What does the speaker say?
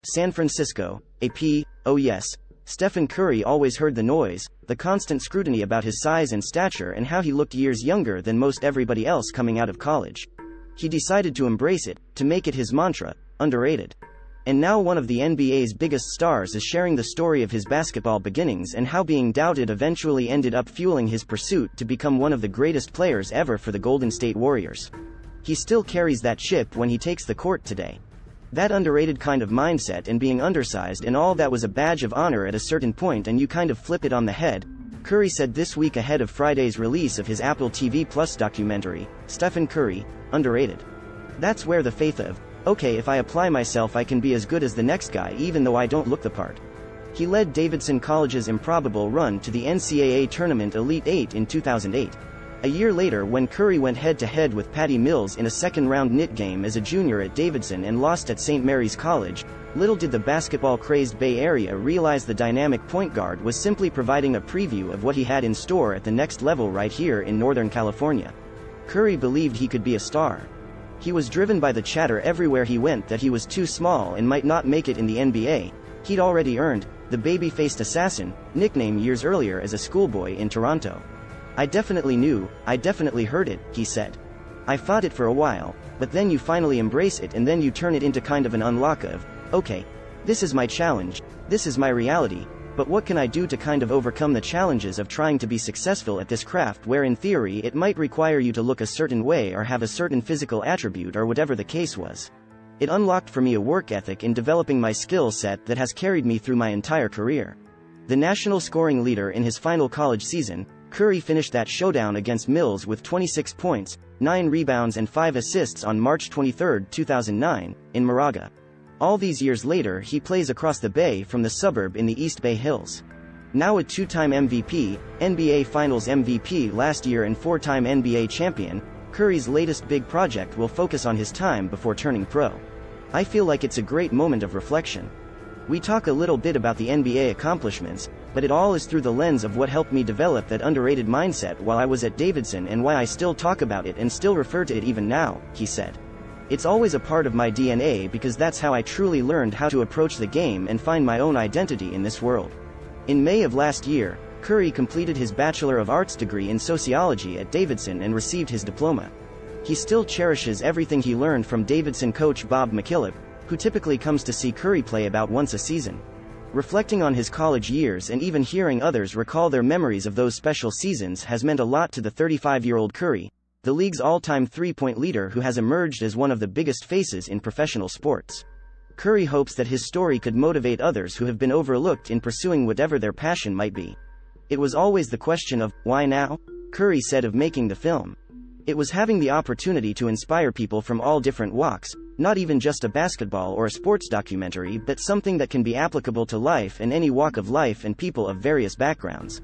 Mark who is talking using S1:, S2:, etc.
S1: San Francisco, AP, oh yes. Stephen Curry always heard the noise, the constant scrutiny about his size and stature and how he looked years younger than most everybody else coming out of college. He decided to embrace it, to make it his mantra, underrated. And now one of the NBA's biggest stars is sharing the story of his basketball beginnings and how being doubted eventually ended up fueling his pursuit to become one of the greatest players ever for the Golden State Warriors. He still carries that chip when he takes the court today. That underrated kind of mindset and being undersized and all that was a badge of honor at a certain point and you kind of flip it on the head, Curry said this week ahead of Friday's release of his Apple TV Plus documentary, Stephen Curry, Underrated. That's where the faith of, okay, if I apply myself I can be as good as the next guy even though I don't look the part. He led Davidson College's improbable run to the NCAA Tournament Elite Eight in 2008. A year later when Curry went head-to-head with Patty Mills in a second-round NIT game as a junior at Davidson and lost at St. Mary's College, little did the basketball-crazed Bay Area realize the dynamic point guard was simply providing a preview of what he had in store at the next level right here in Northern California. Curry believed he could be a star. He was driven by the chatter everywhere he went that he was too small and might not make it in the NBA. He'd already earned the baby-faced assassin nickname years earlier as a schoolboy in Toronto. I definitely knew, I definitely heard it, he said. I fought it for a while, but then you finally embrace it and then you turn it into kind of an unlock of, okay, this is my challenge, this is my reality, but what can I do to kind of overcome the challenges of trying to be successful at this craft where in theory it might require you to look a certain way or have a certain physical attribute or whatever the case was. It unlocked for me a work ethic in developing my skill set that has carried me through my entire career. The national scoring leader in his final college season, Curry finished that showdown against Mills with 26 points, 9 rebounds and 5 assists on March 23, 2009, in Moraga. All these years later he plays across the bay from the suburb in the East Bay Hills. Now a two-time MVP, NBA Finals MVP last year and four-time NBA champion, Curry's latest big project will focus on his time before turning pro. I feel like it's a great moment of reflection. We talk a little bit about the NBA accomplishments, but it all is through the lens of what helped me develop that underrated mindset while I was at Davidson and why I still talk about it and still refer to it even now, he said. It's always a part of my DNA because that's how I truly learned how to approach the game and find my own identity in this world. In May of last year, Curry completed his Bachelor of Arts degree in sociology at Davidson and received his diploma. He still cherishes everything he learned from Davidson coach Bob McKillop, who typically comes to see Curry play about once a season. Reflecting on his college years and even hearing others recall their memories of those special seasons has meant a lot to the 35-year-old Curry, the league's all-time three-point leader who has emerged as one of the biggest faces in professional sports. Curry hopes that his story could motivate others who have been overlooked in pursuing whatever their passion might be. It was always the question of, why now? Curry said of making the film. It was having the opportunity to inspire people from all different walks, not even just a basketball or a sports documentary but something that can be applicable to life and any walk of life and people of various backgrounds.